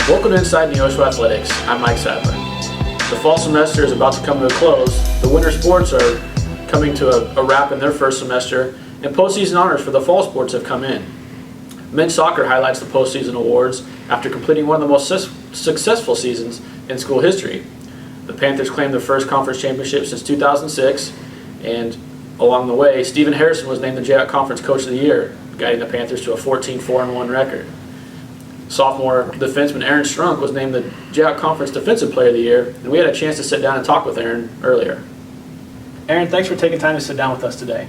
Welcome to Inside Neosho Athletics. I'm Mike Sadler. The fall semester is about to come to a close. The winter sports are coming to a wrap in their first semester, and postseason honors for the fall sports have come in. Men's soccer highlights the postseason awards after completing one of the most successful seasons in school history. The Panthers claimed their first conference championship since 2006, and along the way, Stephen Harrison was named the JAC Conference Coach of the Year, guiding the Panthers to a 14-4-1 record. Sophomore defenseman Aaron Strunk was named the JAC Conference Defensive Player of the Year, and we had a chance to sit down and talk with Aaron earlier. Aaron, thanks for taking time to sit down with us today.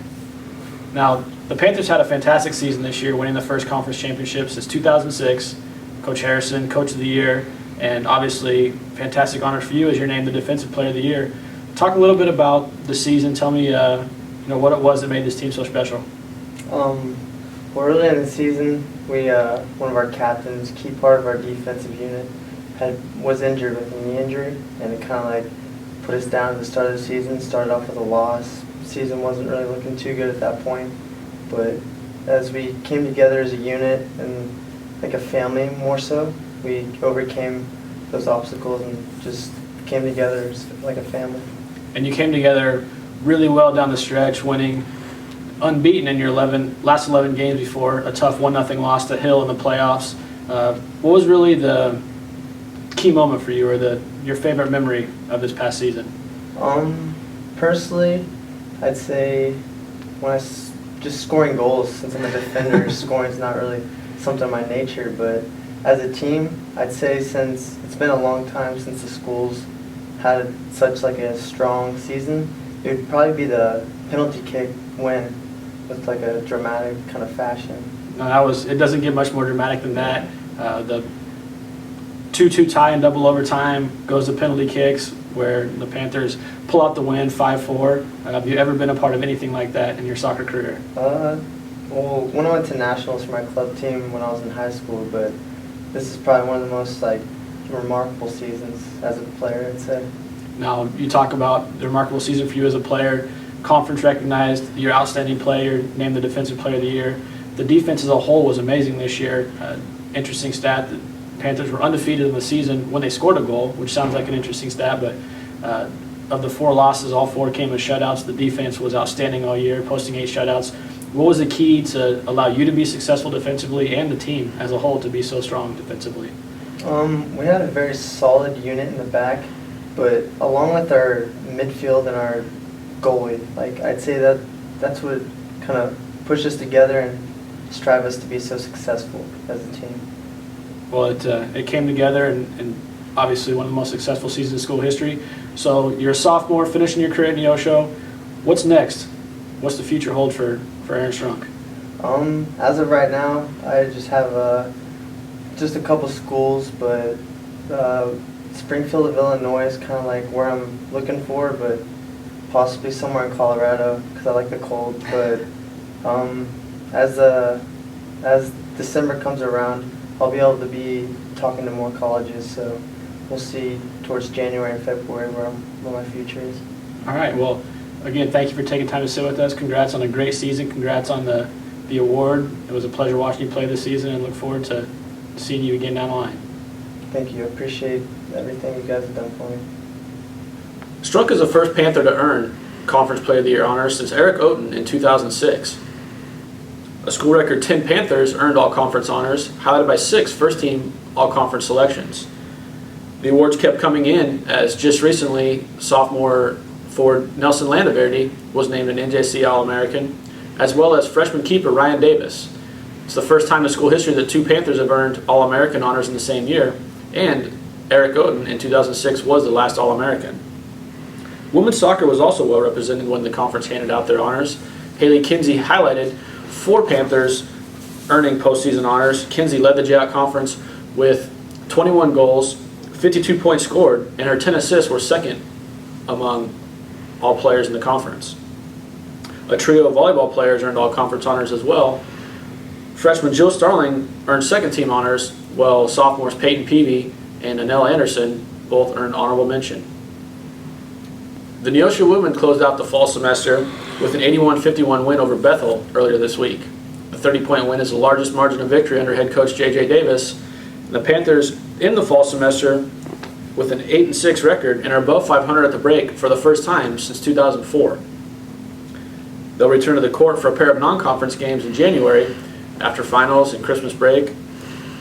Now, the Panthers had a fantastic season this year, winning the first conference championship since 2006. Coach Harrison, Coach of the Year, and obviously fantastic honors for you as you're named the Defensive Player of the Year. Talk a little bit about the season. Tell me what it was that made this team so special. Well, early in the season, one of our captains, key part of our defensive unit, was injured with a knee injury, and it kind of like put us down at the start of the season. Started off with a loss. Season wasn't really looking too good at that point, but as we came together as a unit and like a family more so, we overcame those obstacles and just came together as like a family. And you came together really well down the stretch, winning unbeaten in your last 11 games before a tough 1-0 loss to Hill in the playoffs. What was really the key moment for you, or your favorite memory of this past season? Personally, I'd say when just scoring goals. Since I'm a defender, scoring is not really something of my nature. But as a team, I'd say since it's been a long time since the schools had such like a strong season, it would probably be the penalty kick win with like a dramatic kind of fashion. No, it doesn't get much more dramatic than that. The 2-2 tie in double overtime goes to penalty kicks, where the Panthers pull out the win 5-4. Have you ever been a part of anything like that in your soccer career? Well, when I went to nationals for my club team when I was in high school, but this is probably one of the most like remarkable seasons as a player, I'd say. Now, you talk about the remarkable season for you as a player. Conference recognized your outstanding player, named the Defensive Player of the Year. The defense as a whole was amazing this year. Interesting stat, the Panthers were undefeated in the season when they scored a goal, which sounds like an interesting stat, but of the 4 losses, all 4 came as shutouts. The defense was outstanding all year, posting 8 shutouts. What was the key to allow you to be successful defensively and the team as a whole to be so strong defensively? We had a very solid unit in the back, but along with our midfield and our goalie, like I'd say that's what kind of pushed us together and strive us to be so successful as a team. Well, it came together, and obviously one of the most successful seasons in school history. So you're a sophomore, finishing your career at Neosho. What's next? What's the future hold for Aaron Strunk? As of right now, I just have just a couple schools, but Springfield of Illinois is kind of like where I'm looking for, but possibly somewhere in Colorado because I like the cold. But as December comes around, I'll be able to be talking to more colleges. So we'll see towards January and February where my future is. All right. Well, again, thank you for taking time to sit with us. Congrats on a great season. Congrats on the award. It was a pleasure watching you play this season, and look forward to seeing you again down the line. Thank you. I appreciate everything you guys have done for me. Strunk is the first Panther to earn Conference Player of the Year honors since Eric Oten in 2006. A school record 10 Panthers earned all-conference honors, highlighted by 6 first-team all-conference selections. The awards kept coming in as just recently sophomore forward Nelson Landaverde was named an NJC All-American, as well as freshman keeper Ryan Davis. It's the first time in school history that 2 Panthers have earned All-American honors in the same year, and Eric Oten in 2006 was the last All-American. Women's soccer was also well represented when the conference handed out their honors. Haley Kinsey highlighted 4 Panthers earning postseason honors. Kinsey led the JAC Conference with 21 goals, 52 points scored, and her 10 assists were second among all players in the conference. A trio of volleyball players earned all conference honors as well. Freshman Jill Starling earned second-team honors, while sophomores Peyton Peavy and Anel Anderson both earned honorable mention. The Neosho women closed out the fall semester with an 81-51 win over Bethel earlier this week. The 30-point win is the largest margin of victory under head coach J.J. Davis. The Panthers in the fall semester with an 8-6 record and are above 500 at the break for the first time since 2004. They'll return to the court for a pair of non-conference games in January after finals and Christmas break.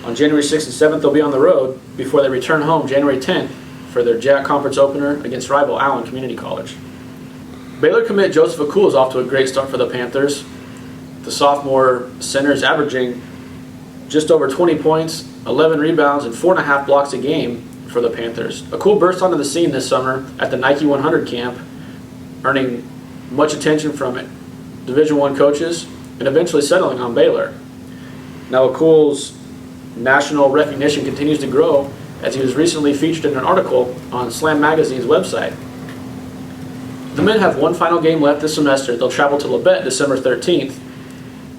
On January 6th and 7th, they'll be on the road before they return home January 10th for their JAC Conference opener against rival Allen Community College. Baylor commit Joseph Akul is off to a great start for the Panthers. The sophomore center is averaging just over 20 points, 11 rebounds, and 4.5 blocks a game for the Panthers. Akul burst onto the scene this summer at the Nike 100 camp, earning much attention from Division I coaches and eventually settling on Baylor. Now Akul's national recognition continues to grow as he was recently featured in an article on Slam Magazine's website. The men have one final game left this semester. They'll travel to Labette December 13th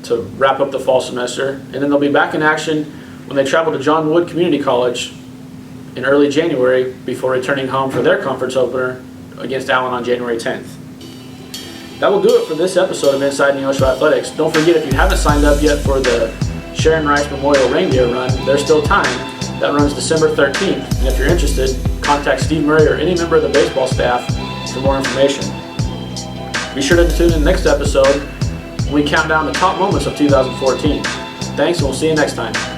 to wrap up the fall semester, and then they'll be back in action when they travel to John Wood Community College in early January before returning home for their conference opener against Allen on January 10th. That will do it for this episode of Inside Neosho Athletics. Don't forget, if you haven't signed up yet for the Sharon Rice Memorial Reindeer Run, there's still time. That runs December 13th, and if you're interested, contact Steve Murray or any member of the baseball staff for more information. Be sure to tune in next episode when we count down the top moments of 2014. Thanks, and we'll see you next time.